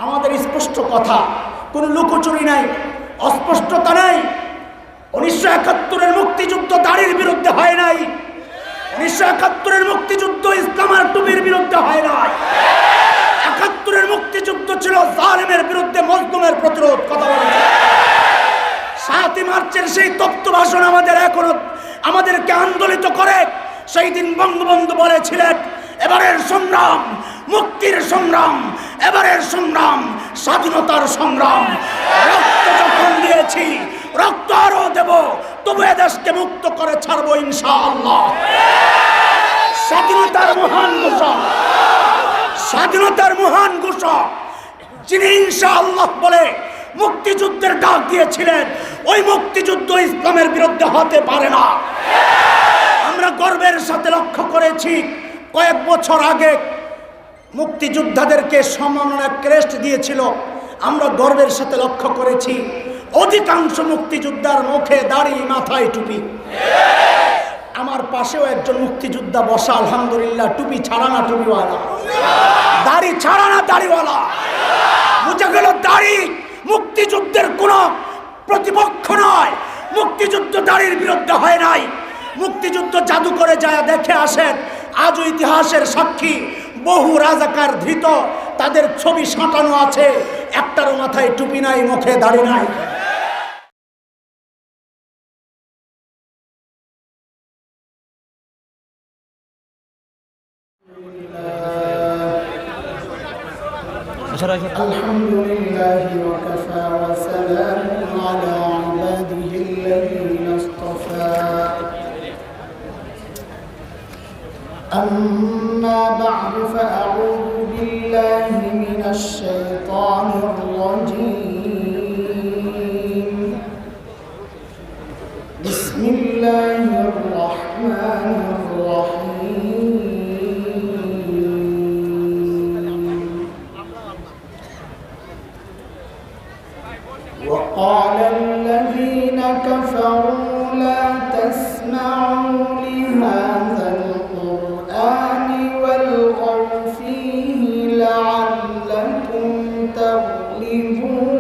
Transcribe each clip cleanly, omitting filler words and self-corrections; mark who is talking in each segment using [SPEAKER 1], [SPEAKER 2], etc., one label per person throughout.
[SPEAKER 1] আমাদের স্পষ্ট কথা, কোনো লুকোচুরি নাই, অস্পষ্টতা নাই। 1971-এর মুক্তিযুদ্ধ দাড়ির বিরুদ্ধে হয় নাই। 1971-এর মুক্তিযুদ্ধ ইসলামের টুপির বিরুদ্ধে হয় নাই। 71-এর মুক্তিযুদ্ধ ছিল জালেমের বিরুদ্ধে মজলুমের প্রতিরোধ। কথা বলেছে 7ই মার্চের সেই তপ্ত ভাষণ আমাদেরকে আন্দোলিত করে। সেই দিন বঙ্গবন্ধু বলেছিলেন, এবারের সংগ্রাম মুক্তির সংগ্রাম, এবারের সংগ্রাম স্বাধীনতার সংগ্রাম। রক্ত যখন দিয়েছি, রক্ত আরো দেব, তবু এদেশকে মুক্ত করে ছাড়বো ইনশাআল্লাহ। স্বাধীনতার মহান ঘোষক, স্বাধীনতার মহান ঘোষক যিনি ইনশাআল্লাহ বলে মুক্তিযুদ্ধের ডাক দিয়েছিলেন, ওই মুক্তিযুদ্ধ ইসলামের বিরুদ্ধে হতে পারে না। আমরা গর্বের সাথে লক্ষ্য করেছি, কয়েক বছর আগে মুক্তিযোদ্ধাদেরকে সম্মাননা ক্রেস্ট দিয়েছিল। আমরা গর্বের সাথে লক্ষ্য করেছি অধিকাংশ মুক্তিযোদ্ধার মুখে দাড়ি, মাথায় টুপি। আমার পাশেও একজন মুক্তিযোদ্ধা বসা, আলহামদুলিল্লাহ, টুপি ছাড়া না টুপিওয়ালা, দাড়ি ছাড়া না দাড়িওয়ালা। বুঝা গেল দাড়ি মুক্তিযুদ্ধের কোন প্রতিপক্ষ নয়। মুক্তিযুদ্ধ দাড়ির বিরুদ্ধে হয় নাই। মুক্তিযুদ্ধ জাদুঘরে যায় দেখে আসেন, আজও ইতিহাসের সাক্ষী। বহু রাজাকার ধৃত, তাদের ছবি সাঁটানো আছে, একটারও মাথায় টুপি নাই, মুখে দাড়ি নাই।
[SPEAKER 2] আলহামদুলিল্লাহি ওয়া কাফা ওয়া সালামুন আলা ইবাদিহিল্লাযীনা ইসতাফা। أما بعد فأعوذ بالله من الشيطان الرجيم. بسم الله الرحمن الرحيم. وقال الذين كفروا لا تسمعوا لهذا القرآن والغوا فيه لعلكم تغلبون.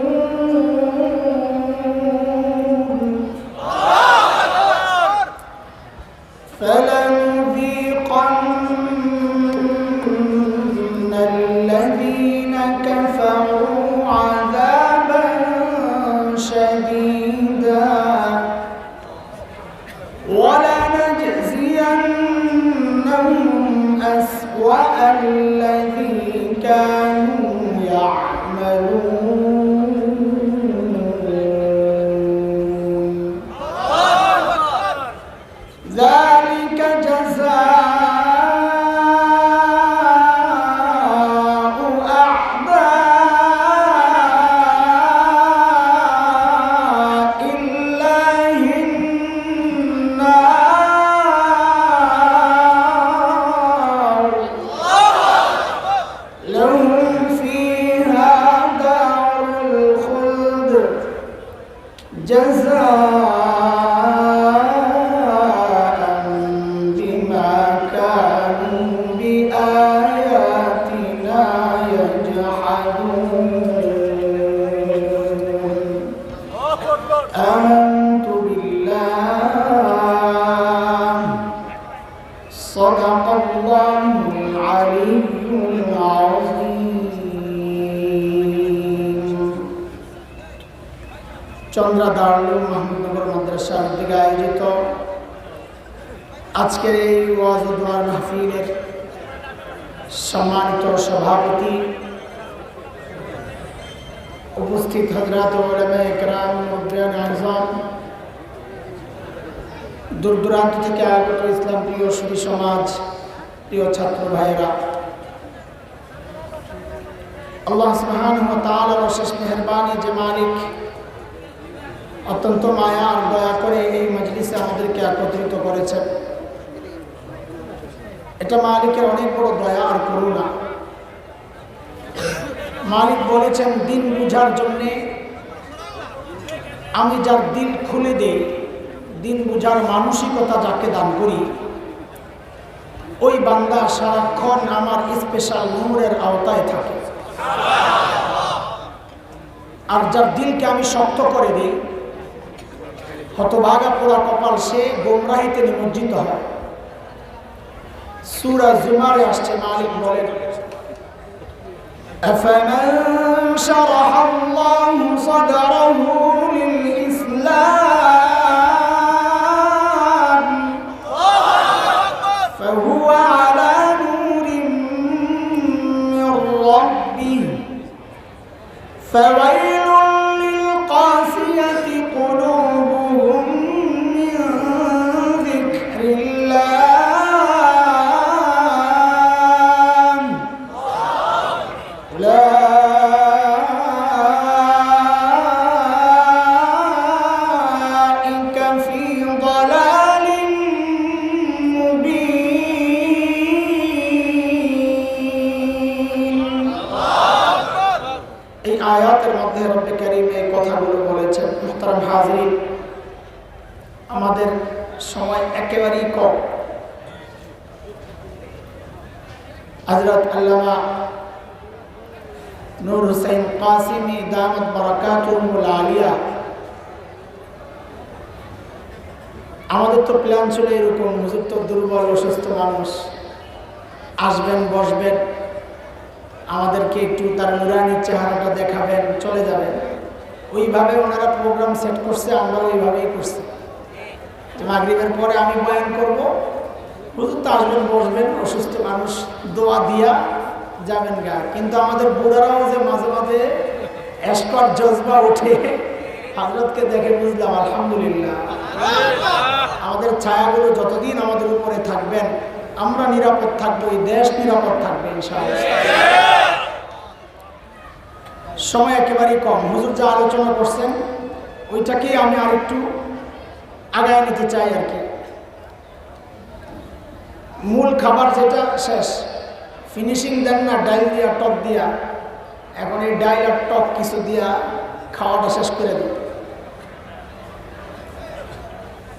[SPEAKER 2] فلنذيقن الذين كفروا عذابا شديدا ولنجزينهم أسوأ الذي كانوا يعملون. ذلك جزاء أعداء الله النار لهم فيها دار الخلد جزاء بما كانوا بآياتنا يجحدون. آمنت بالله صدق الله العلي العظيم. চন্দ্রা দারুল মাহমুদনগর মাদ্রাসার দিকে আয়োজিত আজকের এই ওয়াজ ও দোয়া মাহফিলের সম্মানিত সভাপতি, উপস্থিত হযরত উলামায়ে কেরাম, মুদ্রান আযম, দূর দূরান্ত থেকে আগত ইসলাম প্রিয় সুধী সমাজ, প্রিয় ছাত্র ভাইয়েরা, আল্লাহ সুবহানাহু ওয়া তাআলার অশেষ মেহেরবানি যে মালিক অত্যন্ত মায়া আর দয়া করে এই মজলিসে আমাদেরকে একত্রিত করেছেন, এটা মালিকের অনেক বড় দয়া আর করুণা। মালিক বলেছেন, দিন বুঝার জন্যে আমি যার দিল খুলে দেই, দিন বুঝার মানসিকতা যাকে দান করি, ওই বান্দা সারাক্ষণ আমার স্পেশাল নূরের আওতায় থাকে। আর যার দিলকে আমি শক্ত করে দিই, হতভাগা পোড়া কপাল, সে গোমরাহিতে নিমজ্জিত হয়। সূরা জুমারে আসছে, মালিক বলেন أفمن شرح الله صدره للإسلام فهو على نور من ربه فويل للقاسية قلوبهم من ذكر الله আয়াতের মধ্যে রব্বে কারীম এই কথাগুলো বলেছেন। মুহতারাম হাজিরিন, আমাদের সময় একেবারেই কম। হযরত আল্লামা নূর হোসেন কাসিমি দামাত বারাকাতুহুল আলিয়া, আমাদের তো প্ল্যান ছিল এরকম, হুজুর তো দুর্বল অসুস্থ মানুষ, আসবেন বসবেন, আমাদেরকে একটু তার নুরানির চেহারাটা দেখাবেন, চলে যাবেন। ওইভাবে ওনারা প্রোগ্রাম সেট করছে, আমরা ওইভাবেই করছি। মাগরিবের পরে আমি বয়ান করব, হুজুর তো আসবেন বসবেন, অসুস্থ মানুষ, দোয়া দিয়া যাবেন গা। কিন্তু আমাদের বুড়ারাও যে মাঝে মাঝে এসকর জজবা উঠে, হযরতকে দেখে বুঝলাম আলহামদুলিল্লাহ, আমাদের ছায়াগুলো যতদিন আমাদের উপরে থাকবেন আমরা নিরাপদ থাকবো, এই দেশ নিরাপদ থাকবে ইনশাআল্লাহ। সময় একেবারেই কম। হুজুর যা আলোচনা করছেন ওইটাকে আমি আরেকটু আগায় নিতে চাই আর কি। মূল খাবার যেটা শেষ, ফিনিশিং দেন না ডাইল দিয়া টক দিয়া, এখন এই ডাইল আর টক কিছু দিয়া খাওয়াটা শেষ করে দিই।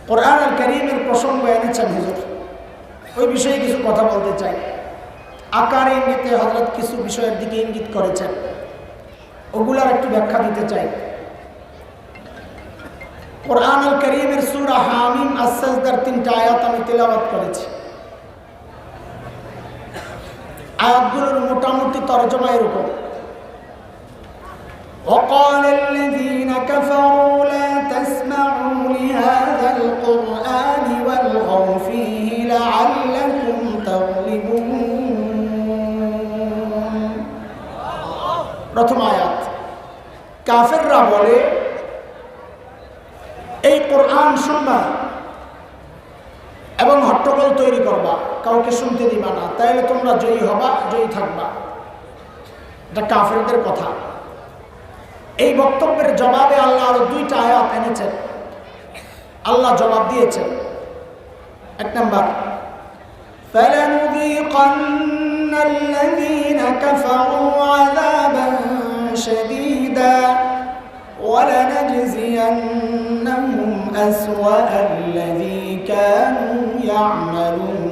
[SPEAKER 2] কোরআন আল কারীমের প্রসঙ্গ এনেছেন হুজুর, ওই বিষয়ে কিছু কথা বলতে চাই। আকার ইঙ্গিতে হযরত কিছু বিষয়ের দিকে ইঙ্গিত করেছেন, ওগুলার একটু ব্যাখ্যা দিতে চাই। কোরআন আল কারীমের সূরা হামিম আস-সাজদার 3টা আয়াত আমি তেলাওয়াত করেছি। আয়াতগুলোর মোটামুটি তরজমা এরকম: وقال الذين كفروا لا تسمعوا لهذا القرآن والغوا فيه لعلكم تغلبون। প্রথম আয়াত, কাফেররা বলে এই কোরআন শুনবা এবং হট্টগোল তৈরি করবা, কাউকে শুনতে দিবা না, তাইলে তোমরা জয়ী হবা, জয়ী থাকবা। এটা কাফেরদের কথা। এই বক্তব্যের জবাবে আল্লাহ আরো 2টা আয়াত এনেছেন। আল্লাহ জবাব দিয়েছেন, 1 নাম্বার, فَلَنُذِيقَنَّ الَّذِينَ كَفَرُوا عَذَابًا شَدِيدًا وَلَنَجْزِيَنَّهُمْ أَسْوَأَ الَّذِي كَانُوا يَعْمَلُونَ।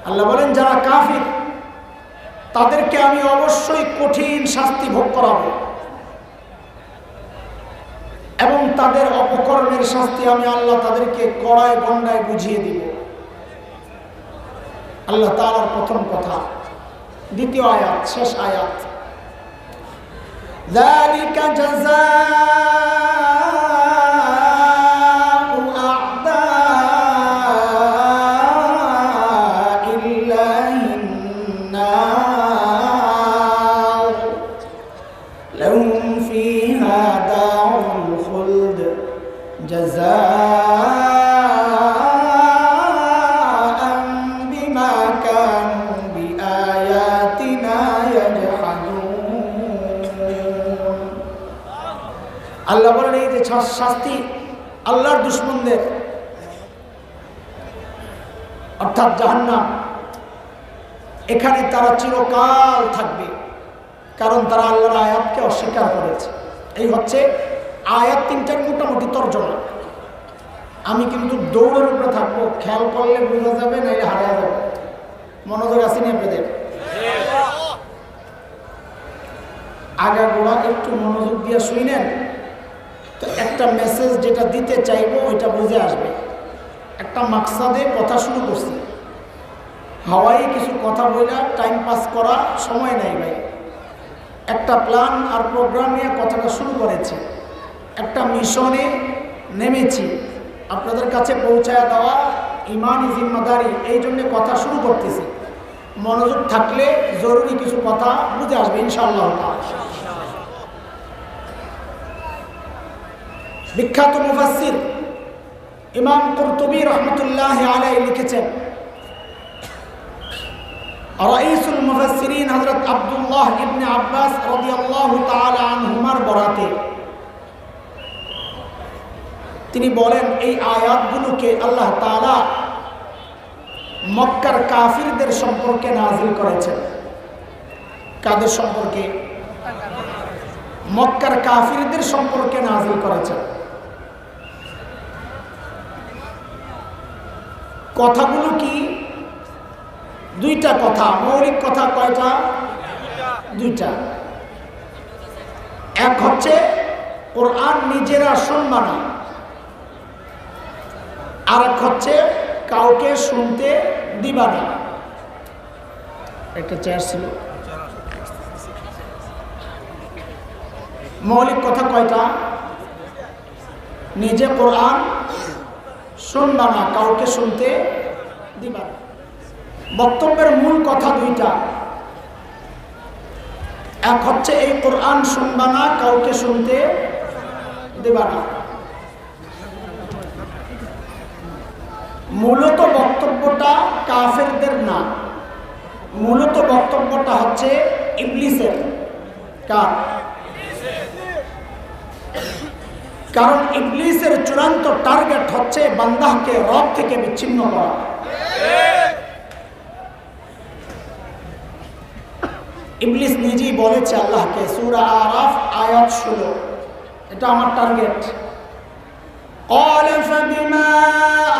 [SPEAKER 2] আল্লাহ বলেন যারা কাফির তাদেরকে আমি অবশ্যই কঠিন শাস্তি ভোগ করাবো এবং তাদের অপকর্মের শাস্তি আমি আল্লাহ তাদেরকে কড়ায় গন্ডায় বুঝিয়ে দিব। আল্লাহ তাআলার প্রথম কথা। দ্বিতীয় আয়াত, শেষ আয়াত, যালিকা জাযাউ আ'দাইল্লাহিন নার লাহুম ফীহা দারুল খুলদ জাযাআন বিমা কানু বিআয়াতিনা ইয়াজহাদুন। আল্লাহ বলেন এই যে শাস্তি আল্লাহর দুশমনদের, অর্থাৎ জাহান্নাম, এখানে তারা চিরকাল থাকবে, কারণ তারা আল্লাহর আয়াতকে অস্বীকার করেছে। এই হচ্ছে আয়াত 3টার মোটামুটি তর্জমা। আমি কিন্তু দৌড়ের উপরে থাকবো, খেয়াল করলে বোঝা যাবে, নাইলে হারিয়ে যাবে। মনোযোগ আছে নি আপনাদের? আগাগোড়া একটু মনোযোগ দিয়ে শুনেন, তো একটা মেসেজ যেটা দিতে চাইবো ওইটা বুঝে আসবে। একটা মাকসাদে কথা শুরু করছি, হাওয়াই কিছু কথা বলে টাইম পাস করা সময় নাই ভাই। একটা প্ল্যান আর প্রোগ্রাম নিয়ে কথাটা শুরু করেছি, একটা মিশনে নেমেছি, আপনাদের কাছে পৌঁছায় দেওয়া ইমানি জিম্মাদারি, এই জন্যে কথা শুরু করতেছি। মনোযোগ থাকলে জরুরি কিছু কথা বুঝে আসবে ইনশাআল্লাহ। বিখ্যাত মুফাসসির ইমাম কুরতুবী রাহমাতুল্লাহি আলাইহি লিখেছেন, রাইসুল মুফাসসিরিন হযরত আব্দুল্লাহ ইবনে আব্বাস রাদিয়াল্লাহু তাআলা আনহুমার বরাতে তিনি বলেন, এই আয়াতগুলোকে আল্লাহ তাআলা মক্কার কাফিরদের সম্পর্কে নাযিল করেছেন। কাদের সম্পর্কে? মক্কার কাফিরদের সম্পর্কে নাযিল করেছেন। কথাগুলো কি? দুইটা কথা। মৌলিক কথা কয়টা? দুইটা। এক হচ্ছে কোরআন নিজেরা শুনবা না, আর এক হচ্ছে কাউকে শুনতে দিবা না। একটা চেয়ার ছিল। মৌলিক কথা কয়টা? নিজে কোরআন শুনবা না, কাউকে শুনতে দিবা না। বক্তব্যের মূল কথা দুইটা। এক হচ্ছে এই কোরআন শুনবা না, কাউকে শুনতে দিবা না। মূলত বক্তব্যটা কাফেরদের না, মূলত বক্তব্যটা হচ্ছে ইবলিসের। কার? কারণ ইবলিসের চূড়ান্ত টার্গেট হচ্ছে বান্দাকে রব থেকে বিচ্ছিন্ন করা। ইবলিস নিজেই বলেছে আল্লাহকে, সূরা আরাফ আয়াত 16, এটা আমার টার্গেট। قال فبما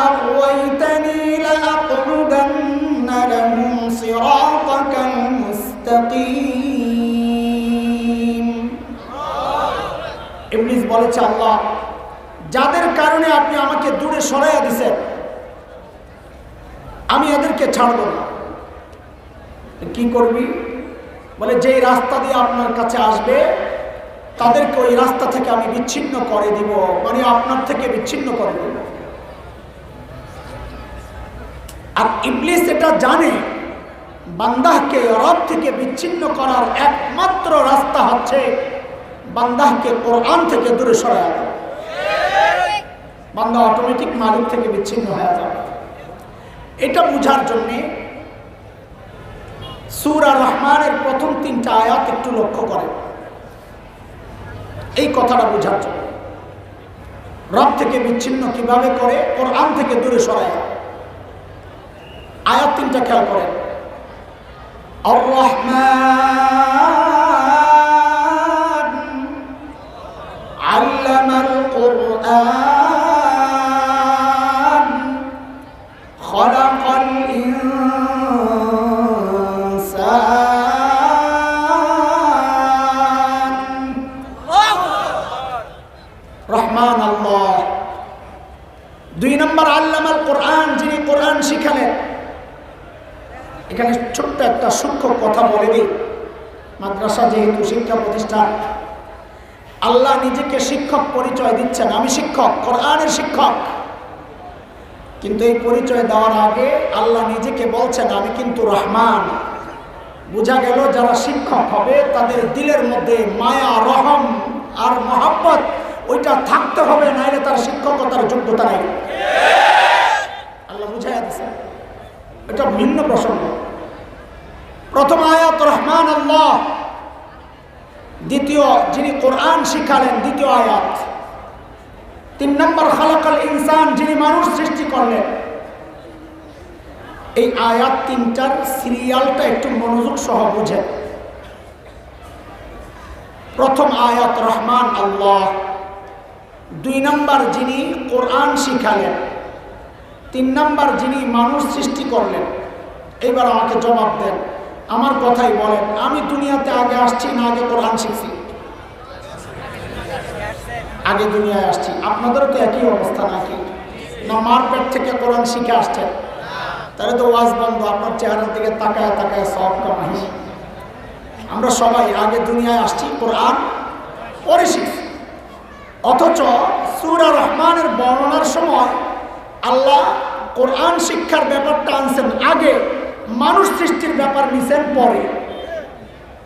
[SPEAKER 2] أغويتني لأقعدن لهم صراطك المستقيم। ইবলিস বলেছে, আল্লাহ যাদের কারণে আপনি আমাকে দূরে সরাইয়া দিয়েছেন, আমি এদেরকে ছাড়ব না। কি করবি? বলে যেই রাস্তা দিয়ে আপনার কাছে আসবে তাদেরকে ওই রাস্তা থেকে আমি বিচ্ছিন্ন করে দিব, মানে আপনার থেকে বিচ্ছিন্ন করে দিব। আর ইবলিস এটা জানে, বান্দাহকে রব থেকে বিচ্ছিন্ন করার একমাত্র রাস্তা হচ্ছে বান্দাহকে কোরআন থেকে দূরে সরায় দেওয়া। বান্দা অটোমেটিক মালিক থেকে বিচ্ছিন্ন হয়ে যাবে। এটা বুঝার জন্যে সূরা রহমানের প্রথম 3টা আয়াত একটু লক্ষ্য করেন, এই কথাটা বোঝার জন্য। রব থেকে বিচ্ছিন্ন কিভাবে করে? কোরআন থেকে দূরে সরায়। আয়াত 3টা খেয়াল করেন। আর রহমান আল্লামাল কুরআন খালাকাল রহমান আল্লাহ। 2 নম্বর আল্লামাল কোরআন, যিনি কোরআন শিখালেন। এখানে ছোট্ট একটা সূক্ষ্ম কথা বলে দিই, মাদ্রাসা যেহেতু শিক্ষা প্রতিষ্ঠান, আল্লাহ নিজেকে শিক্ষক পরিচয় দিচ্ছেন, আমি শিক্ষক, কোরআনের শিক্ষক। কিন্তু এই পরিচয় দেওয়ার আগে আল্লাহ নিজেকে বলছেন আমি কিন্তু রহমান। বোঝা গেল যারা শিক্ষক হবে তাদের দিলের মধ্যে মায়া, রহম আর মহব্বত ওইটা থাকতে হবে, নাইলে তার শিক্ষকতার যোগ্যতা নাই। আল্লাহ বুঝাইয়া দিছে, এটা ভিন্ন প্রসঙ্গ। প্রথম আয়াত রহমান আল্লাহ, দ্বিতীয় যিনি কোরআন শিখালেন, দ্বিতীয় আয়াত। 3 নম্বর খালাকাল ইনসান, যিনি মানুষ সৃষ্টি করলেন। এই আয়াত 3টার সিরিয়ালটা একটু মনোযোগ সহ বুঝেন। প্রথম আয়াত রহমান আল্লাহ, 2 নম্বর যিনি কোরআন শিখালেন, 3 নম্বর যিনি মানুষ সৃষ্টি করলেন। এবার আমাকে জবাব দেন, আমার কথাই বলেন, আমি দুনিয়াতে আগে আসছি না আগে কোরআন শিখছি? আগে দুনিয়ায় আসছি। আপনাদেরও তো একই অবস্থা নাকি? না মার পেট থেকে কোরআন শিখে আসছেন? তাহলে তো ওয়াজ বন্ধ, আপনার চেহারার দিকে তাকায় তাকায় সব কামাই। আমরা সবাই আগে দুনিয়ায় আসছি, কোরআন পরে শিখছি। অথচ সূরা রহমানের বর্ণনার সময় আল্লাহ কোরআন শিক্ষার ব্যাপারটা আনছেন আগে, মানুষ সৃষ্টির ব্যাপার নিছেন পরে।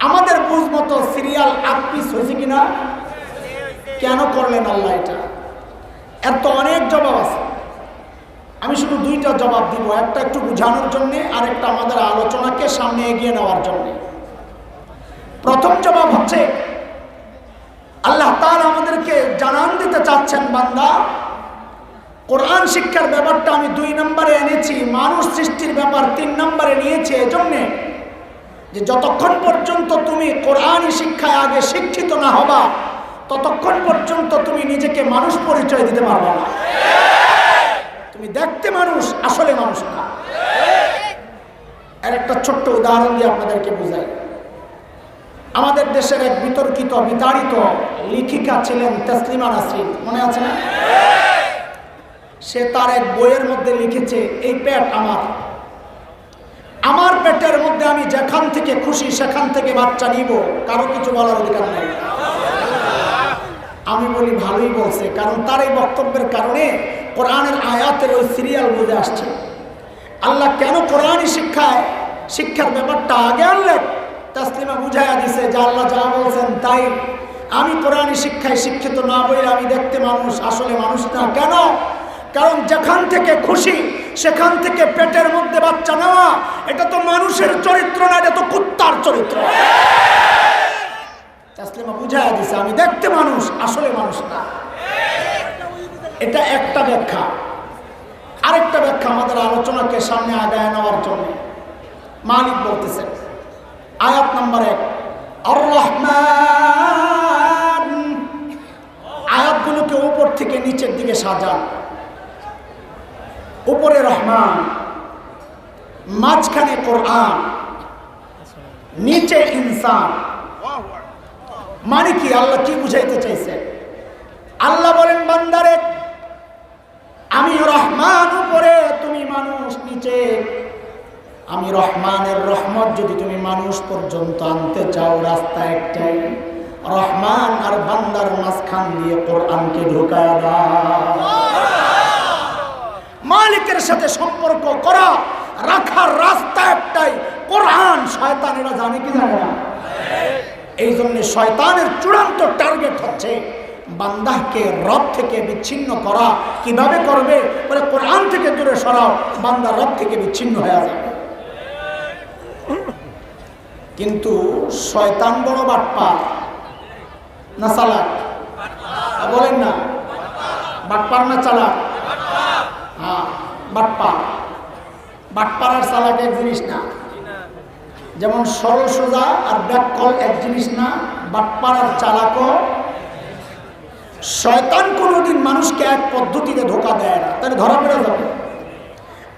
[SPEAKER 2] আমাদের বুঝ মতো সিরিয়াল আকপিস হয়েছে কিনা? কেন করলেন আল্লাহ এটা? এর তো অনেক জবাব আছে। আমি শুধু দুইটা জবাব দিব, একটা একটু বোঝানোর জন্যে আর একটা আমাদের আলোচনাকে সামনে এগিয়ে নেওয়ার জন্যে। প্রথম জবাব হচ্ছে, আল্লাহ তাআলা আমাদেরকে জানান দিতে চাচ্ছেন, বান্দা কোরআন শিক্ষার ব্যাপারটা আমি 2 নম্বরে এনেছি, মানুষ সৃষ্টির ব্যাপার 3 নম্বরে নিয়েছি। এজন্যে যে যতক্ষণ পর্যন্ত তুমি কোরআনী শিক্ষায় আগে শিক্ষিত না হবা, ততক্ষণ পর্যন্ত তুমি নিজেকে মানুষ পরিচয় দিতে পারবে না। তুমি দেখতে মানুষ, আসলে মানুষ না। এর একটা ছোট্ট উদাহরণ দিয়ে আপনাদেরকে বুঝাই। আমাদের দেশের এক বিতর্কিত বিতাড়িত লেখিকা ছিলেন তসলিমা নাসরিন, মনে আছে না? সে তার এক বইয়ের মধ্যে লিখেছে, এই পেট আমার পেটের মধ্যে আমি যেখান থেকে খুশি সেখান থেকে বাচ্চা নিব, কারো কিছু বলার অধিকার নেই। আমি বলি ভালোই বলছে, কারণ তার এই বক্তব্যের কারণে কোরআনের আয়াতের ওই সিরিয়াল বুঝে আসছে। আল্লাহ কেন কোরআনী শিক্ষার ব্যাপারটা আগে আনলেন? তাসলিমা বুঝাইয়া দিছে যে আল্লাহ যা বলছেন তাই। আমি কোরআনী শিক্ষায় শিক্ষিত না বলে আমি দেখতে মানুষ, আসলে মানুষ না। কেন? কারণ যেখান থেকে খুশি সেখান থেকে পেটের মধ্যে বাচ্চা নেওয়া, এটা তো মানুষের চরিত্র না, এটা তো কুত্তার চরিত্র। তাসলিমা বুঝাইয়া দিছে আমি দেখতে মানুষ, আসলে মানুষ না। এটা একটা ব্যাখ্যা। আরেকটা ব্যাখ্যা আমাদের আলোচনাকে সামনে আগায় নেওয়ার জন্য মালিক বলতেছেন, আয়াত নম্বর 1, আর রহমান। আয়াতগুলোকে উপর থেকে নিচের দিকে সাজান। উপরে রহমান, মাঝখানে কোরআন, নিচে ইনসান। মানে কি? আল্লাহ কি বুঝাইতে চাইছে? আল্লাহ বলেন, বান্দারে আমি রহমান উপরে, তুমি মানুষ নিচে। আমি রহমানের রহমত যদি তুমি মানুষ পর্যন্ত আনতে চাও, রাস্তা একটাই, রহমান আর বান্দার মাঝখান দিয়ে কোরআনকে ঢুকায় দাও। মালিকের সাথে সম্পর্ক করা রাখার রাস্তা একটাই, কোরআন। শয়তান এরা জানে কি জানে না? এই জন্য শয়তানের চূড়ান্ত টার্গেট হচ্ছে বান্দাকে রব থেকে বিচ্ছিন্ন করা। কিভাবে করবে? বলে কোরআন থেকে দূরে সরাও, বান্দা রব থেকে বিচ্ছিন্ন হয়ে যাবে। কিন্তু শয়তান বড় বাটপার না চালাক? বলেন না, বাটপার না চালাক? হ্যাঁ, বাটপার। বাটপার আর চালাক এক জিনিস না। যেমন সরল সোজা আর ব্যাককল এক জিনিস না, বাটপার আর চালাকও। শয়তান কোনোদিন মানুষকে এক পদ্ধতিতে ধোঁকা দেয় না, তাহলে ধরা পড়ে যাবে।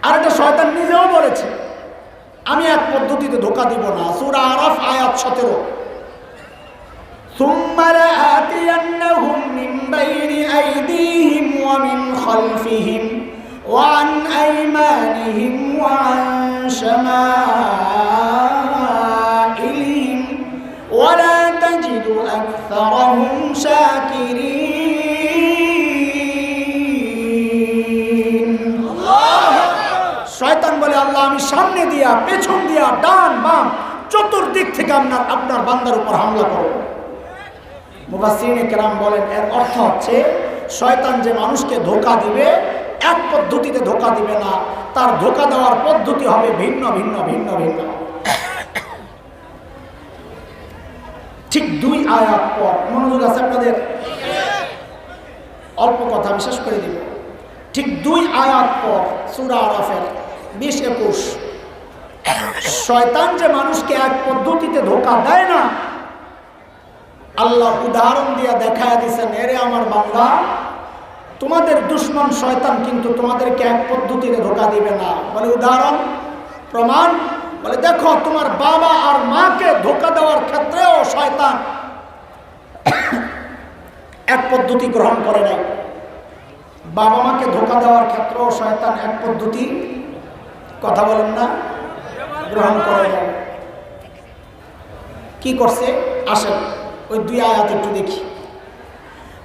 [SPEAKER 2] আর এটা শয়তান নিজেও বলেছে, আমি এক পদ্ধতিতে ধোঁকা দিব না। সূরা আরাফ আয়াত 17, সুম্মা লাআতিয়ান্নাহুম মিন বাইনি আইদিহিম ওয়া মিন খালফিহিম ওয়া আন আইমানিহিম ওয়া আন শামাইলিহিম ওয়া লা তাজিদু আকসারাহুম শাকিরিন। শয়তান বলে, আল্লাহ আমি সামনে দিয়া, পেছন দিয়া, ডান বাম চতুর্দিক থেকে আপনার বান্দার উপর হামলা করব। মুফাসসিরিনে কেরাম বলেন, এর অর্থ হচ্ছে শয়তান যে মানুষকে ধোঁকা দিবে, এক পদ্ধতিতে ধোঁকা দিবে না, তার ধোঁকা দেওয়ার পদ্ধতি হবে ভিন্ন ভিন্ন ভিন্ন ভিন্ন। ঠিক 2 আয়াত পর, মনোযোগ আছে আপনাদের? অল্প কথা বিশেষ করে দিব। ঠিক 2 আয়াত পর সূরা আরাফের 20-21, শয়তান যে মানুষকে এক পদ্ধতিতে ধোঁকা দেয় না, আল্লাহ উদাহরণ দিয়ে দেখায় দিয়েছেন, এরে আমার বান্দা, তোমাদের দুশমন শয়তান কিন্তু তোমাদেরকে এক পদ্ধতিতে ধোঁকা দিবে না। বলে উদাহরণ, প্রমাণ?
[SPEAKER 1] বলে দেখো তোমার বাবা আর মাকে ধোঁকা দেওয়ার ক্ষেত্রেও শয়তান এক পদ্ধতি গ্রহণ করে নাই। বাবা মাকে ধোঁকা দেওয়ার ক্ষেত্রেও শয়তান এক পদ্ধতি, কথা বলেন না, গ্রহণ করে নাই। কি করছে আসেন ওই দুই আয়াত একটু দেখি।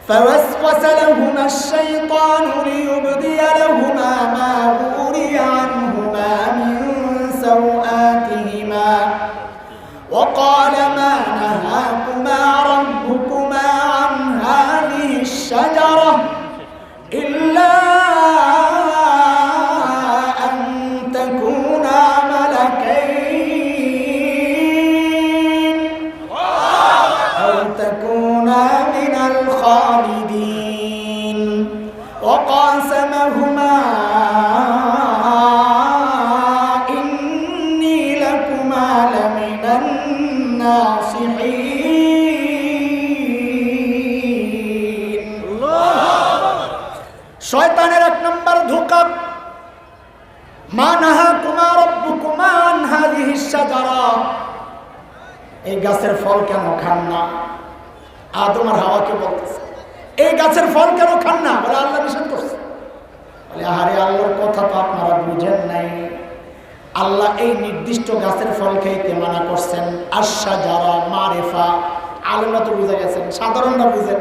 [SPEAKER 1] فوسوس لهما الشيطان ليبدي لهما ما وري عنهما من سوآتهما وقال ما نهاكما ربكما عن هذه الشجرة إلا أن تكونا ملكين أو تكونا من الخالدين وقاسمهما إني لكما لمن الناصحين। শয়তানের এক নম্বর ধোঁকা, মা নাহাকুমা রাব্বুকুমা আন হাযিহি শাজারা, এই গাছের ফল কেন খান না? আদম আর হাওয়াকে বলতেছে এই গাছের ফল কেন খান না? বলে আল্লাহ নিষেধ করছে। বলে আরে আল্লাহর কথা তো আপনারা বুঝেন নাই। আল্লাহ এই নির্দিষ্ট গাছের ফল খাইতে মানা করছেন। আশ-শাজারা মারিফা, আলেমরা তো বুঝে গেছেন, সাধারণরা বুঝেন।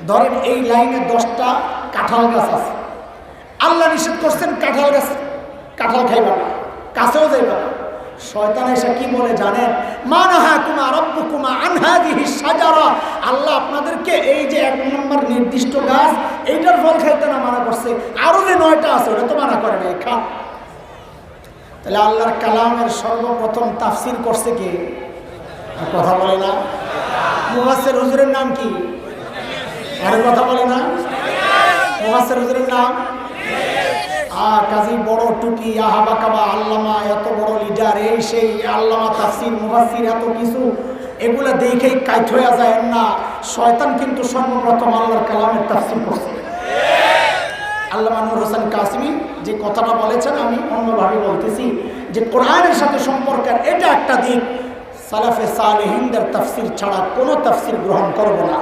[SPEAKER 1] ধরেন এই লাইনে 10টা কাঁঠাল গাছ আছে, আল্লাহ নিষেধ করছেন কাঁঠাল গাছ, কাঁঠাল খাইবা না, কাছেও যাইবা না। শয়তান এসে কি বলে জানেন? মা নাহাকুমা রাব্বুকুমা আন হাযিহি শাজারা, আল্লাহ আপনাদেরকে এই যে 1 নম্বর নির্দিষ্ট গাছ এইটার ফল খাইতে না মানা করছে, আরো যে 9টা আছে ওটা তো মানা করে নাই, খা। তাহলে আল্লাহর কালামের সর্বপ্রথম তাফসীর করছে কে? কথা বলে না। মুফাসসির হুজুরের নাম কি? আরে কথা বলে না। মুফাসসির হুজুরের নাম কাজী বড় টুপি আহাবাকাবা আল্লামা, এত বড় লিডার, এই সেই আল্লামা তাফসীর মুফাসসির এত কিছু, এগুলা দেখেই কাইট হয়ে যায় না। শয়তান কিন্তু সর্বপ্রথম আল্লাহর কালামের তাফসীর করছে। আল্লামা নূর হোসেন কাসিমি যে কথাটা বলেছেন, আমি অন্যভাবে বলতেছি যে কোরআনের সাথে সম্পর্কের এটা একটা দিক, সালাফে সালেহিনদের তাফসীর ছাড়া কোনো তাফসীর গ্রহণ করব না।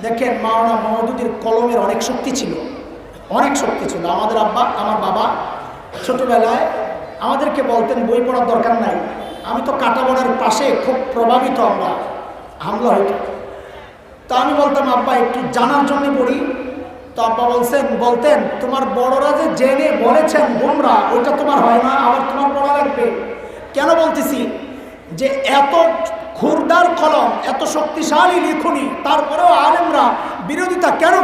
[SPEAKER 1] দেখেন মাওলানা মওদুদির কলমের অনেক শক্তি ছিল, অনেক শক্তি ছিল। আমাদের আব্বা, আমার বাবা ছোটবেলায় আমাদেরকে বলতেন বই পড়ার দরকার নাই। আমি তো কাটাবনের পাশে খুব প্রভাবিত, আমরা হামলা হইত। তো আমি বলতাম আব্বা একটু জানার জন্য পড়ি। তো আব্বা বলতেন তোমার বড়রা যে জেনে বলেছেন গোমরা, ওইটা তোমার হয় না, আবার তোমার পড়া লাগবে। কেন বলতেছি? যে এত খুরদার কলম, এত শক্তিশালী লিখনি, তারপরেও আলেমরা বিরোধিতা কেন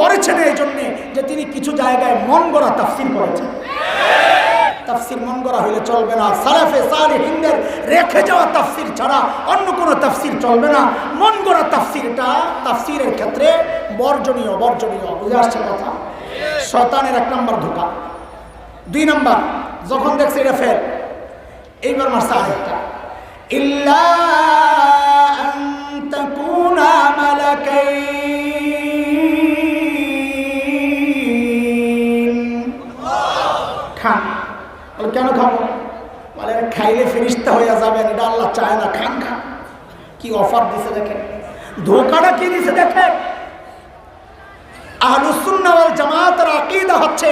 [SPEAKER 1] করেছেন এই জন্যে যে তিনি কিছু জায়গায় মন গড়া তাফসীর করেছেন। তাফসীর মন গড়া হইলে চলবে না। সালাফে সালেহিনদের রেখে যাওয়া তাফসীর ছাড়া অন্য কোনো তাফসীর চলবে না। মন গড়া তাফসীরটা তাফসীরের ক্ষেত্রে বর্জনীয়। বুঝে আসছে কথা? শয়তানের 1 নম্বর ধোঁকা। 2 নম্বর, যখন দেখছে এটা ফেল, এইবার মারছে আরেকটা, ইল্লা আন তাকুনা মালাকাইন, খান। বলে কেন খাবো? বলে খাইলে ফেরেশতা হয়ে যাবেন, এটা আল্লাহ চায় না, খান। কি অফার দিছে দেখেন, ধোঁকাটা কি দিছে দেখেন। আহলুস সুন্নাহ ওয়াল জামাতের আকীদা হচ্ছে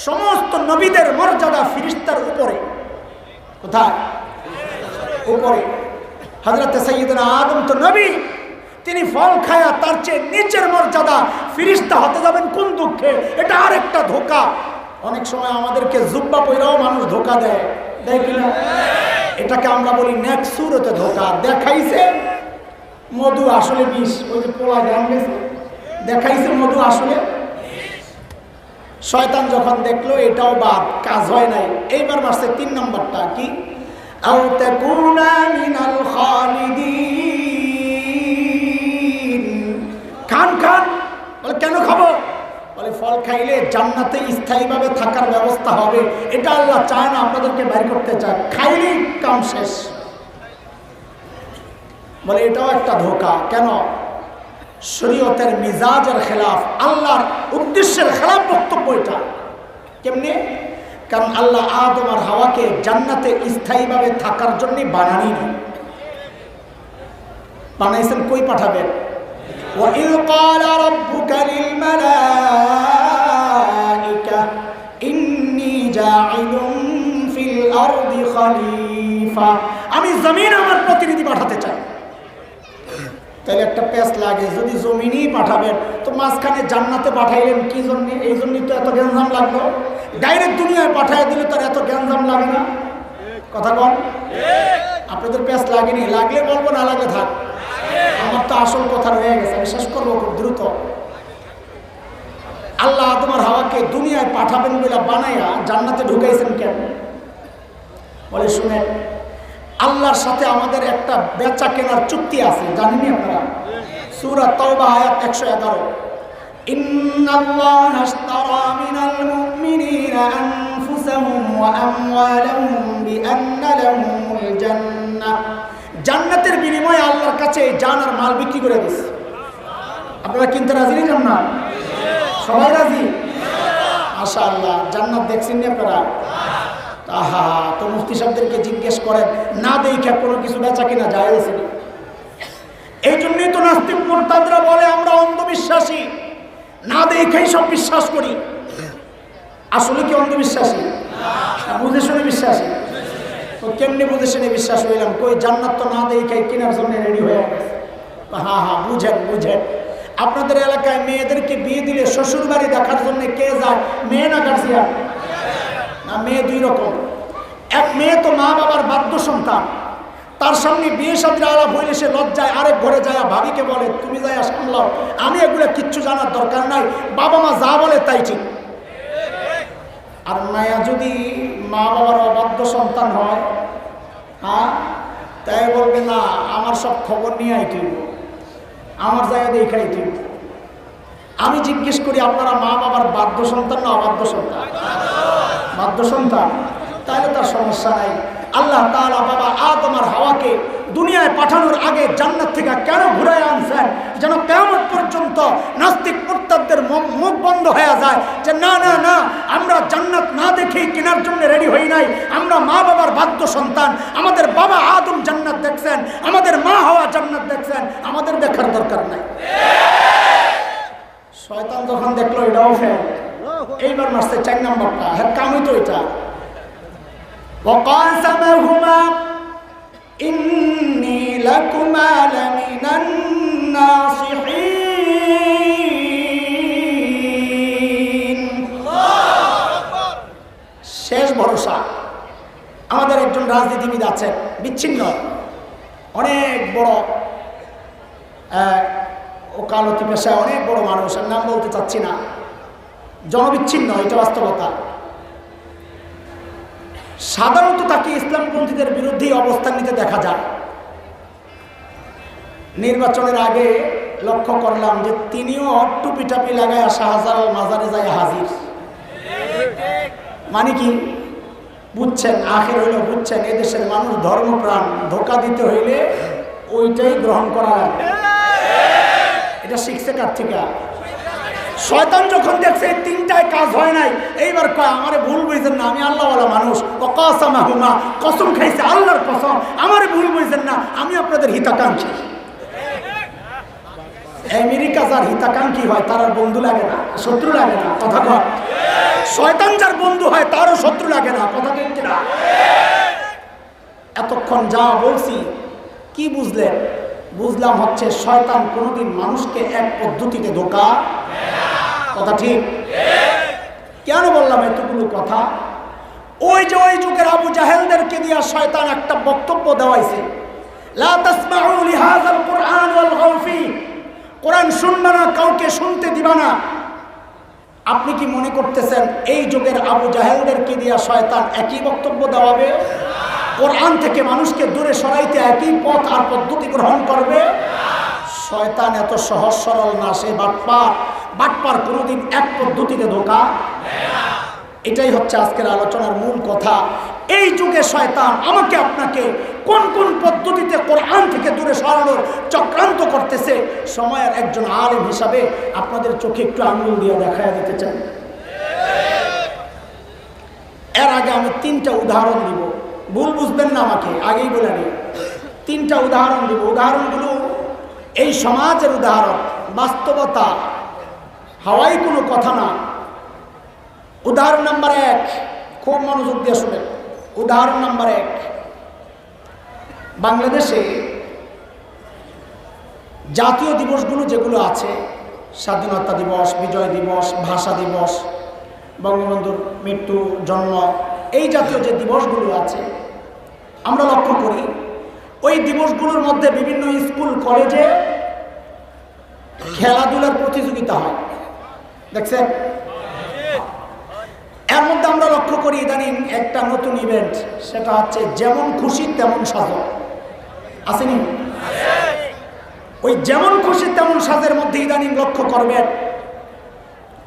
[SPEAKER 1] সমস্ত নবীদের মর্যাদা ফেরেশতার উপরে। কোথায়? উপরে। হযরত সাইয়্যিদুনা আদম তো নবী, তিনি ফল খায়া তার চেয়ে নিচের মর্যাদা, ফেরেশতা হতে যাবেন কোন দুঃখে? এটা আরেকটা ধোঁকা। অনেক সময় আমাদেরকে জুব্বা পয়রাও মানুষ ধোঁকা দেয় কিনা? এটাকে আমরা বলি নেক সুরতে ধোঁকা। দেখাইছে মধু আসলে বিষ, ওই যে পোলা গান গেছে, দেখাইছে মধু আসলে। শয়তান যখন দেখলো এটাও বাদ, কাজ হয় নাই, এইবার মারছে 3 নম্বরটা কি? আও তাকুনা মিনাল খালিদিন, খান। বলে কেন খাবো? বলে ফল খাইলে জান্নাতে স্থায়ীভাবে থাকার ব্যবস্থা হবে, এটা আল্লাহ চায় না, আপনাদেরকে বাইর করতে চায়, খাইলেই কাম শেষ। বলে এটাও একটা ধোঁকা। কেন? শরীয়তের মিজাজের খেলাফ, আল্লাহর উদ্দেশ্যের খেলাফ বক্তব্য এটা। কেমনে? কারণ আল্লাহ আদম আর হাওয়াকে জান্নাতে স্থায়ীভাবে থাকার জন্য বানানি, বানাইছেন কই পাঠাবেন? وَإِذْ قَالَ رَبُّكَ لِلْمَلَائِكَةِ إِنِّي جَاعِلٌ فِي الْأَرْضِ خَلِيفَةً, আমি জমিন আমার প্রতিনিধি পাঠাতে চাই। তাহলে একটা পেস লাগে, যদি জমিনই পাঠাবেন তো মাঝখানে জান্নাতে পাঠাইলেন কি জন্য? এই জন্যই তো এত গ্যাঞ্জাম লাগলো। ডাইরেক্ট দুনিয়ায় পাঠাই দিলে তার এত গ্যাঞ্জাম লাগে না? কথা বল, আপনাদের পেস লাগেনি? লাগলে বলবো, না লাগলে থাক। আমার তো আসল কথা রয়ে গেছে, আমি শেষ করবো খুব দ্রুত। আল্লাহ তোমার হাওয়াকে দুনিয়ায় পাঠাবেন বলে বানাইয়া জান্নাতে ঢুকাইছেন কেন? বলে শুনেন, আল্লাহর সাথে আমাদের একটা বেচা কেনার চুক্তি আছে, জানেননি আপনারা? সূরা তাওবা আয়াত 111, ইন্নাল্লাহা আশতারা মিনাল মুমিনিনা আনফুসাহুম ওয়া আমওয়ালাহুম বিআন্না লাহুমুল জান্নাহ, জান্নাতের বিনিময়ে আল্লাহর কাছে জান আর মাল বিক্রি করে দিয়েছে। আপনারা কিনতে রাজি নেই জান্নাত? সবাই রাজি? মাশাআল্লাহ। জান্নাত দেখছেন না আপনারা? আহা, তো মুফতি সাহেবদেরকে জিজ্ঞেস করেন, না দেখে কোনো কিছু বেচা কিনা যায় আছে? এই জন্যই তো নাস্তিক মুরতাদরা বলে আমরা অন্ধবিশ্বাসী, না দেখেই সব বিশ্বাস করি। আসলে কি অন্ধবিশ্বাসী? বুঝে শুনে বিশ্বাসী। তো কেমনি বুঝে শুনে বিশ্বাস হইলাম? কই জান্নাত তো না দেখে কেনার জন্য রেডি হয়ে গেছে। হ্যাঁ হ্যাঁ, বুঝেন বুঝেন। আপনাদের এলাকায় মেয়েদেরকে বিয়ে দিলে শ্বশুর বাড়ি দেখার জন্য কে যায়? মেয়ে না গার্জিয়ান? না, মেয়ে দুই রকম। এক মেয়ে তো মা বাবার বাধ্য সন্তান, তার সামনে বিয়ে শাদীর আলাপ হইলে সে লজ্জায় আরেক ঘরে যায় ভাবিকে বলে তুমি যাই সামলাও, আমি এগুলো কিচ্ছু জানার দরকার নাই, বাবা মা যা বলে তাই ঠিক। আর মায়া যদি মা বাবার অবাধ্য সন্তান হয়, হ্যাঁ, তাই বলবে না আমার সব খবর নিয়ে আইটিব, আমার জায়গা দেখাই ঠিক। আমি জিজ্ঞেস করি আপনারা মা বাবার বাধ্য সন্তান না অবাধ্য সন্তান? বাধ্য সন্তান। তাহলে তার সমস্যা নাই। আল্লাহ তাআলা বাবা আদম আর হাওয়াকে দুনিয়ায় পাঠানোর আগে জান্নাত থেকে কেন ঘুরায় আনছেন? যেন কিয়ামত পর্যন্ত নাস্তিক মুরতাদদের মুখ বন্ধ হয়ে যায় যে না না না, আমরা জান্নাত না দেখেই কেনার জন্য রেডি হই নাই, আমরা মা বাবার বাধ্য সন্তান। আমাদের বাবা আদম জান্নাত দেখছেন, আমাদের মা হাওয়া জান্নাত দেখছেন, আমাদের দেখার দরকার নাই। শয়তান যখন দেখলো এটাও ফেল, এইবার মারছে 4 নম্বরটা। হ্যাঁ, কামই তো এটা। وقاسمهما إني لكما لمن الناصحين। শেষ ভরসা। আমাদের একজন রাজনীতিবিদ আছেন, বিচ্ছিন্ন, অনেক বড় ওকালতি পেশায় অনেক বড় মানুষ, আর নাম বলতে চাচ্ছি না, জনবিচ্ছিন্ন, এটা বাস্তবতা। সাধারণত তাকে ইসলামপন্থীদের বিরুদ্ধে অবস্থান নিতে দেখা যায়। নির্বাচনের আগে লক্ষ্য করলাম যে তিনিও টুপি টাপি লাগায় শাহজালাল মাজারে যায় হাজির। মানে কি বুঝছেন? আখের হইল বুঝছেন, এদেশের মানুষ ধর্মপ্রাণ, ধোকা দিতে হইলে ওইটাই গ্রহণ করা লাগে। এটা শিখছে কার থেকে? শয়তান যখন দেখছে এই 3টায় কাজ হয় নাই, এইবার কয় আমারে ভুল বুঝছেন না, আমি আল্লাহওয়ালা মানুষ। ওয়াকাসামাহুমা, কসম খাইছে আল্লাহর কসম, আমারে ভুল বুঝছেন না, আমি আপনাদের হিতাকাঙ্ক্ষী। আমেরিকা যার হিতাকাঙ্ক্ষী হয় তার আর বন্ধু লাগে না, শত্রু লাগে না। কথা কয়, শয়তান যার বন্ধু হয় তারও শত্রু লাগে না। কথা ঠিক না? এতক্ষণ যা বলছি কি বুঝলেন? বুঝলাম হচ্ছে শয়তান কোনোদিন মানুষকে এক পদ্ধতিতে ধোঁকা। কথা ঠিক? কেন বললাম এতগুলো কথা? ওই যে ওই যুগের আবু জাহেলদেরকে দিয়া শয়তান একটা বক্তব্য দেওয়াইছে, লা তাসমাউ লিহাযাল কুরআন ওয়ালগাউ ফি, কোরআন শুনবা না, কাউকে শুনতে দিবা না। আপনি কি মনে করতেছেন এই যুগের আবু জাহেলদেরকে দিয়া শয়তান একই বক্তব্য দেওয়াবে? কোরআন থেকে মানুষকে দূরে সরাইতে একই পথ আর পদ্ধতি গ্রহণ করবে? শয়তান এত সহজ সরল না, সে বাটপার কোনোদিন এক পদ্ধতিতে ধোঁকা। এটাই হচ্ছে আজকের আলোচনার মূল কথা। এই যুগে শয়তান আমাকে আপনাকে কোন কোন পদ্ধতিতে কোরআন থেকে দূরে সরানোর চক্রান্ত করতেছে, সময়ের একজন আলেম হিসাবে আপনাদের চোখে একটু আঙুল দিয়ে দেখায় দিতে চাই।
[SPEAKER 2] এর আগে আমি 3টা উদাহরণ দিব, ভুল বুঝবেন না আমাকে, আগেই বলে নিই। 3টা উদাহরণ দিব, উদাহরণগুলো এই সমাজের উদাহরণ, বাস্তবতা, হাওয়াই কোনো কথা না। উদাহরণ নাম্বার 1, খুব মনোযোগ দিয়ে শুনেন। উদাহরণ নাম্বার 1, বাংলাদেশে জাতীয় দিবসগুলো যেগুলো আছে, স্বাধীনতা দিবস, বিজয় দিবস, ভাষা দিবস, বঙ্গবন্ধুর মৃত্যু, জন্ম, এই জাতীয় যে দিবসগুলো আছে, আমরা লক্ষ্য করি ওই দিবসগুলোর মধ্যে বিভিন্ন স্কুল কলেজে খেলাধুলার প্রতিযোগিতা হয়, দেখছেন? এর মধ্যে আমরা লক্ষ্য করি ইদানিং একটা নতুন ইভেন্ট, সেটা হচ্ছে যেমন খুশি তেমন সাজো, আসেনি? ওই যেমন খুশি তেমন সাজের মধ্যে ইদানিং লক্ষ্য করবেন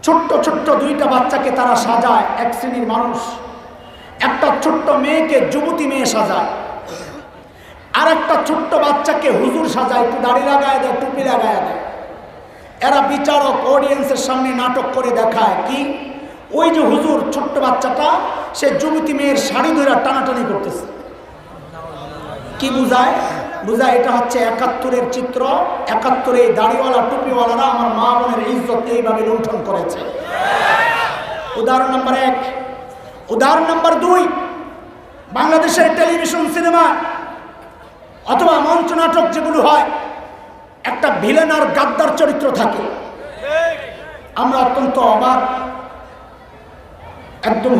[SPEAKER 2] ছোট্ট ছোট্ট 2টা বাচ্চাকে তারা সাজায়, এক শ্রেণীর মানুষ। একটা ছোট্ট মেয়েকে যুবতী মেয়ে সাজায়, আর একটা ছোট্ট বাচ্চাকে হুজুর সাজায়, একটু দাড়ি লাগায় দেয়, টুপি লাগায় দেয়। এরা বিচারক অডিয়েন্সের সামনে নাটক করে দেখায় কি, ওই যে হুজুর, ছোট্ট বাচ্চাটা সে যুবতী মেয়ের শাড়ি ধরে টানাটানি করতেছে। কি বুঝায়? বুঝায় এটা হচ্ছে 71-এর চিত্র, 71-এ দাড়িওয়ালা টুপিওয়ালারা আমার মা বোনের ইজ্জত এইভাবে লুণ্ঠন করেছে। উদাহরণ নাম্বার 1। উদাহরণ নাম্বার 2, বাংলাদেশের টেলিভিশন সিনেমা অথবা মঞ্চ নাটক যেগুলো হয়, একটা ভিলেন আর গাদ্দার চরিত্র থাকে। আমরা অত্যন্ত অবাক, একদম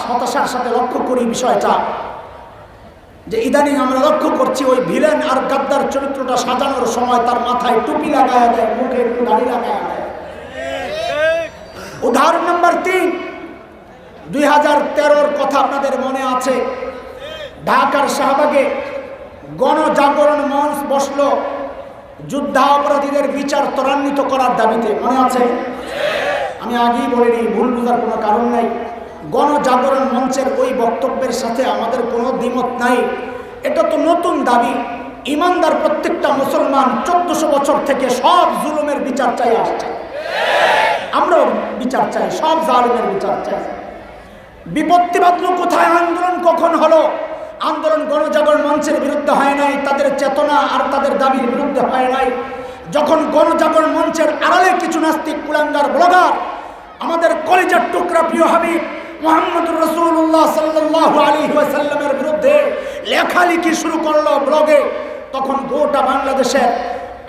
[SPEAKER 2] হতাশার সাথে লক্ষ্য করি বিষয়টা, যে ইদানিং আমরা লক্ষ্য করছি ওই ভিলেন আর গাদ্দার চরিত্রটা সাজানোর সময় তার মাথায় টুপি লাগায় দেয়, মুখে একটু দাড়ি লাগায় দেয়। উদাহরণ নাম্বার 3, 2013-র কথা আপনাদের মনে আছে, ঢাকার শাহবাগে গণজাগরণ মঞ্চ বসলো যুদ্ধাপরাধীদের বিচার ত্বরান্বিত করার দাবিতে, মনে আছে? আমি আগেই বলিনি, ভুল বোঝার কোনো কারণ নাই। গণজাগরণ মঞ্চের ওই বক্তব্যের সাথে আমাদের কোনো দ্বিমত নাই। এটা তো নতুন দাবি। ইমানদার প্রত্যেকটা মুসলমান 1400 বছর থেকে সব জুলুমের বিচার চাই আসছে। আমরাও বিচার চাই, সব জালিমের বিচার চাই। বিপত্তি বাঁধল কোথায়? আন্দোলন কখন হলো? আন্দোলন গণজাগরণ মঞ্চের বিরুদ্ধে হয় নাই, তাদের চেতনা আর তাদের দাবির বিরুদ্ধে হয় নাই। যখন গণজাগরণ মঞ্চের আড়ালে কিছু নাস্তিক কুলাঙ্গার ব্লগার আমাদের কলিজার টুকরা প্রিয় হাবিব মুহাম্মদুর রাসূলুল্লাহ সাল্লাল্লাহু আলাইহি ওয়াসাল্লামের বিরুদ্ধে লেখালেখি শুরু করলো ব্লগে, তখন গোটা বাংলাদেশের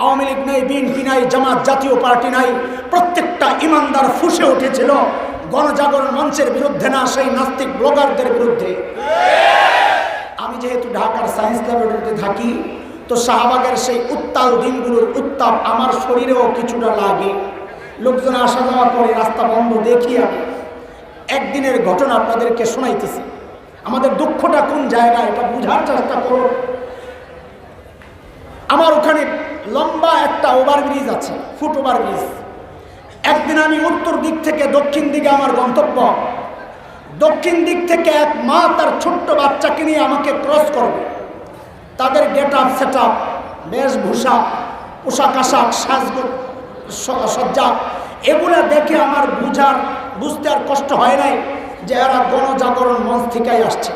[SPEAKER 2] আওয়ামী লীগ নাই, বিএনপি নাই, জামাত, জাতীয় পার্টি নাই, প্রত্যেকটা ইমানদার ফুঁসে উঠেছিল গণজাগরণ মঞ্চের বিরুদ্ধে না, সেই নাস্তিক ব্লগারদের বিরুদ্ধে। আমি যেহেতু ঢাকার সায়েন্স ল্যাবরেটরিতে থাকি, তো শাহবাগের সেই উত্তাল দিনগুলোর উত্তাপ আমার শরীরেও কিছুটা লাগে। লোকজন আসা যাওয়া করে, রাস্তা বন্ধ দেখি। আমি একদিনের ঘটনা আপনাদেরকে শোনাইতেছি। আমাদের দুঃখটা কোন জায়গায় এটা বুঝার চেষ্টা করুন। আমার ওখানে লম্বা একটা ওভারব্রিজ আছে, ফুট ওভারব্রিজ। একদিন আমি উত্তর দিক থেকে দক্ষিণ দিকে আমার গন্তব্য, দক্ষিণ দিক থেকে এক মা তার ছোট্ট বাচ্চাকে নিয়ে আমাকে ক্রস করবে। তাদের গেট আপ, সেট আপ, বেশভূষা, পোশাক আশাক, সজ্জা, এগুলা দেখে আমার বুঝতে আর কষ্ট হয় নাই যে এরা গণজাগরণ মঞ্চ থেকেই আসছে।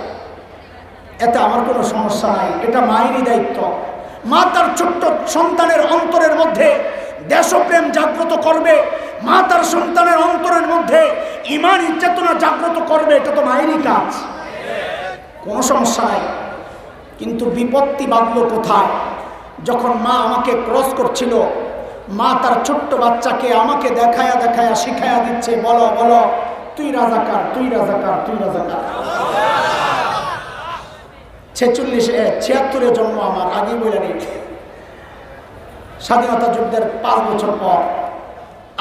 [SPEAKER 2] এতে আমার কোনো সমস্যা নাই, এটা মায়েরই দায়িত্ব। মা তার ছোট্ট সন্তানের অন্তরের মধ্যে দেশপ্রেম জাগ্রত করবে, মা তার সন্তানের অন্তরের মধ্যে ঈমানী চেতনা জাগ্রত করবে, এটা তো মায়েরই কাজ, কোনো সমস্যা নাই। কিন্তু বিপত্তি বাঁধল কোথায়? যখন মা আমাকে ক্রস করছিল, মা তার ছোট্ট বাচ্চাকে আমাকে দেখায়া দেখায়া শিখায়া দিচ্ছে, বলো বলো তুই রাজাকার, তুই রাজাকার, তুই রাজাকার। 76-76 জন্ম আমার, আগেই বলে নিই। স্বাধীনতা যুদ্ধের 5 বছর পর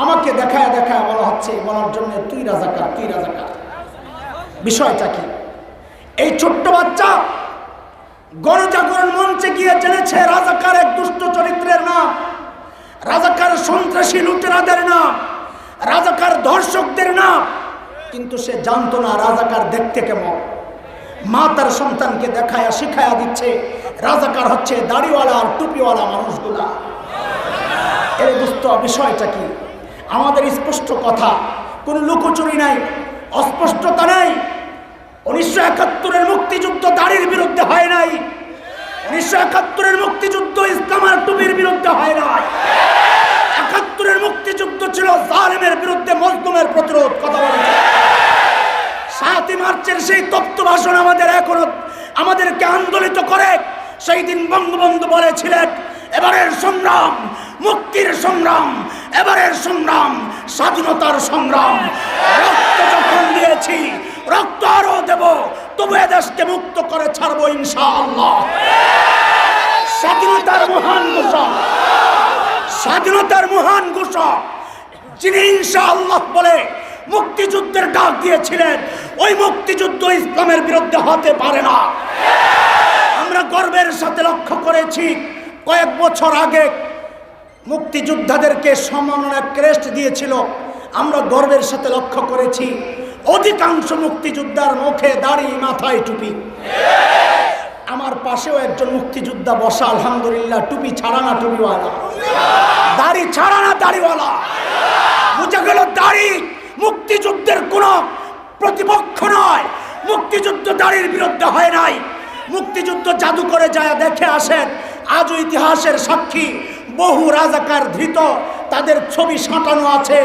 [SPEAKER 2] আমাকে দেখায়া দেখায়া বলা হচ্ছে, বলার জন্য তুই রাজাকার, তুই রাজাকার। বিষয়টা কি? এই ছোট্ট বাচ্চা গণজাগরণ মঞ্চে গিয়ে জেনেছে রাজাকার এক দুষ্ট চরিত্রের নাম, রাজাকার সন্ত্রাসী লুটেরাদের নাম, রাজাকার ধর্ষকদের নাম, কিন্তু সে জানতো না রাজাকার দেখতে কেমন। মা তার সন্তানকে দেখায়া শিখায়া দিচ্ছে রাজাকার হচ্ছে দাড়িওয়ালা আর টুপিওয়ালা মানুষগুলা। এর দুস্থ বিষয়টা কি? আমাদের স্পষ্ট কথা, কোনো লুকোচুরি নাই, অস্পষ্টতা নাই।
[SPEAKER 1] 1971-এর মুক্তিযুদ্ধ দাড়ির বিরুদ্ধে হয় নাই। 1971-এর মুক্তিযুদ্ধ ইসলাম আর টুপির বিরুদ্ধে হয় নাই। 71-এর মুক্তিযুদ্ধ ছিল জালেমের বিরুদ্ধে মজলুমের প্রতিরোধ। কথা বলেন। 7ই মার্চের সেই তপ্ত ভাষণ আমাদেরকে আন্দোলিত করে। সেই দিন বঙ্গবন্ধু বলেছিলেন, এবারের সংগ্রাম মুক্তির সংগ্রাম, এবারের সংগ্রাম স্বাধীনতার সংগ্রাম। রক্ত যখন দিয়েছি, রক্ত আরো দেব, তবু এদেশকে মুক্ত করে ছাড়বো ইনশাআল্লাহ। স্বাধীনতার মহান ঘোষক, স্বাধীনতার মহান ঘোষক যিনি ইনশাআল্লাহ বলে মুক্তিযুদ্ধের ডাক দিয়েছিলেন, ওই মুক্তিযুদ্ধ ইসলামের বিরুদ্ধে হতে পারে না। আমরা গর্বের সাথে লক্ষ্য করেছি, কয়েক বছর আগে মুক্তিযোদ্ধাদেরকে সম্মাননা ক্রেস্ট দিয়েছিল। আমরা গর্বের সাথে লক্ষ্য করেছি অধিকাংশ মুক্তিযোদ্ধার মুখে দাড়ি, মাথায় টুপি। আমার পাশেও একজন মুক্তিযোদ্ধা বসা, আলহামদুলিল্লাহ, টুপি ছাড়া না টুপিওয়ালা, দাড়ি ছাড়া না দাড়িওয়ালা। বুঝা গেল দাড়ি মুক্তিযুদ্ধের কোন প্রতিপক্ষ নয়। মুক্তিযুদ্ধ দাড়ির বিরুদ্ধে হয় নাই। মুক্তিযুদ্ধ জাদু করে যায় দেখে আসেন, আজও ইতিহাসের সাক্ষী। বহু রাজাকার ধৃত, তাদের ছবি সাঁটানো আছে,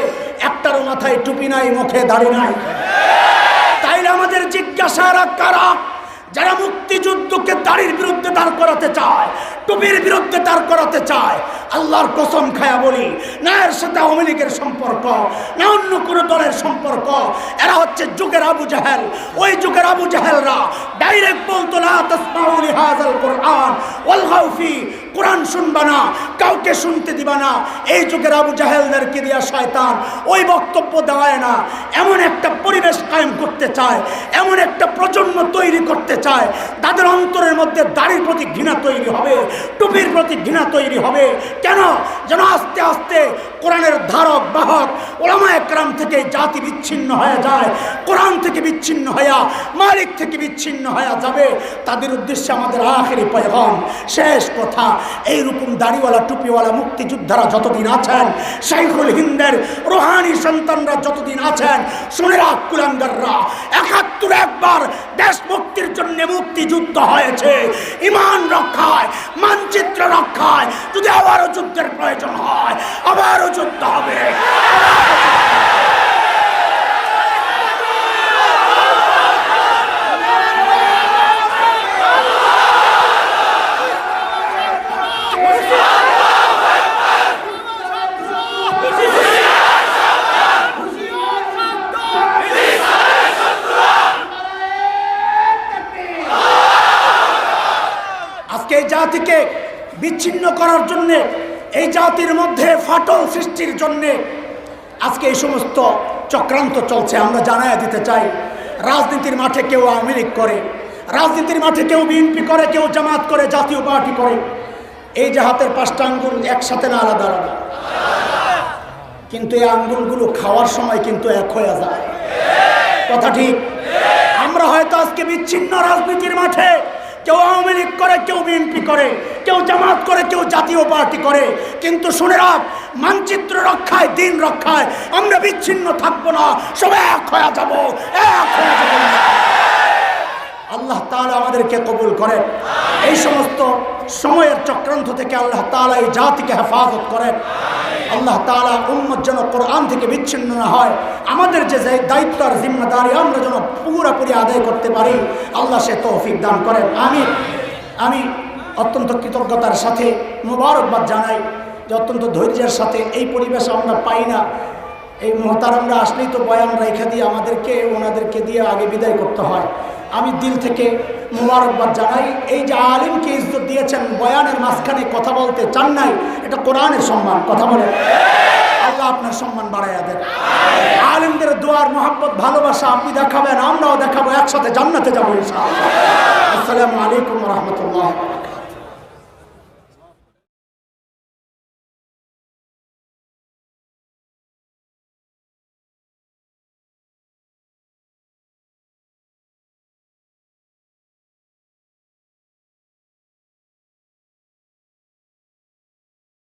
[SPEAKER 1] একটারও মাথায় টুপি নাই, মুখে দাড়ি নাই। তাইলে আমাদের জিজ্ঞাসা, কারা যারা মুক্তিযুদ্ধকে দাড়ির বিরুদ্ধে দাঁড় করাতে চায়, টুপির বিরুদ্ধে দাঁড় করাতে চায়, আল্লাহর কসম খায়া বলি, না এর সাথে আওয়ামী লীগের সম্পর্ক, না অন্য কোনো দলের সম্পর্ক। এরা হচ্ছে যুগের আবু জাহেল। ওই যুগের আবু জাহেলরা ডাইরেক্ট বলতো, লা তাসমাউ লিহাযাল কুরআন ওয়ালগাউ ফি, কোরআন শুনবা না, কাউকে শুনতে দিবা না। এই যুগের আবু জাহেলদেরকে দিয়া শয়তান ওই বক্তব্য দেওয়ায় না, এমন একটা পরিবেশ কায়েম করতে চায়, এমন একটা প্রজন্ম তৈরি করতে চায়, তাদের অন্তরের মধ্যে দাড়ির প্রতি ঘৃণা তৈরি হবে, টুপির প্রতি ঘৃণা তৈরি হবে। কেন? যেন আস্তে আস্তে কোরআনের ধারক বাহক ওলামায়ে কেরাম থেকে জাতি বিচ্ছিন্ন হয়ে যায়, কোরআন থেকে বিচ্ছিন্ন হয়ে, মালিক থেকে বিচ্ছিন্ন হয়ে যাবে। তাদের উদ্দেশ্যে আমাদের আখেরি পয়গাম, শেষ কথা, এইরকম দাড়িওয়ালা টুপিওয়ালা মুক্তিযোদ্ধারা যতদিন আছেন, শাইখুল হিন্দের রুহানি সন্তানরা যতদিন আছেন, শুনে রাখ কুলাঙ্গাররা, 71 একবার দেশ মুক্তির জন্য মুক্তিযুদ্ধ হয়েছে। ইমান রক্ষায়, মানচিত্র রক্ষায় যদি আবারও যুদ্ধের প্রয়োজন হয়, আবারও যুদ্ধ হবে। এই জাতিকে বিচ্ছিন্ন করার জন্যে, এই জাতির মধ্যে ফাটল সৃষ্টির জন্যে আজকে এই সমস্ত চক্রান্ত চলছে। আমরা জানাইয়া দিতে চাই, রাজনীতির মাঠে কেউ আওয়ামী লীগ করে, রাজনীতির মাঠে কেউ বিএনপি করে, কেউ জামাত করে, জাতীয় পার্টি করে। এই যে হাতের 5টা আঙ্গুল একসাথে না, আলাদা আলাদা, কিন্তু এই আঙ্গুলগুলো খাওয়ার সময় কিন্তু এক হয়ে যায়। কথা ঠিক? আমরা হয়তো আজকে বিচ্ছিন্ন রাজনীতির মাঠে, কেউ আওয়ামী লীগ করে, কেউ বিএনপি করে, কেউ জামাত করে, কেউ জাতীয় পার্টি করে, কিন্তু শুনে রাখ, মানচিত্র রক্ষায়, দিন রক্ষায় আমরা বিচ্ছিন্ন থাকবো না, সব এক হয়ে যাবো, এক হয়ে যাবো। আল্লাহ তাআলা আমাদেরকে কবুল করেন। এই সমস্ত সময়ের চক্রান্ত থেকে আল্লাহ তাআলা এই জাতিকে হেফাজত করেন। আল্লাহ তাআলা উম্মত যেন কোরআন থেকে বিচ্ছিন্ন না হয়, আমাদের যে দায়িত্ব আর জিম্মাদারি আমরা যেন পুরোপুরি আদায় করতে পারি, আল্লাহ সে তৌফিক দান করেন। আমি অত্যন্ত কৃতজ্ঞতার সাথে মোবারকবাদ জানাই যে অত্যন্ত ধৈর্যের সাথে, এই পরিবেশ আমরা পাই না। এই মোহতারামরা আসলেই তো বয়ান রেখে দিয়ে আমাদেরকে ওনাদেরকে দিয়ে আগে বিদায় করতে হয়। আমি দিল থেকে মোবারকবাদ জানাই। এই যে আলিমকে ইজ্জত দিয়েছেন, বয়ানের মাঝখানে কথা বলতে চান নাই, এটা কোরআনের সম্মান। কথা বলে আল্লাহ আপনার সম্মান বাড়াইয়া দেন। আলিমদের দোয়ার মোহাব্বত ভালোবাসা আপনি দেখাবেন, আমরাও দেখাবো, একসাথে জান্নাতে যাবো ইনশাআল্লাহ। আসসালামু আলাইকুম ওয়া রাহমাতুল্লাহ।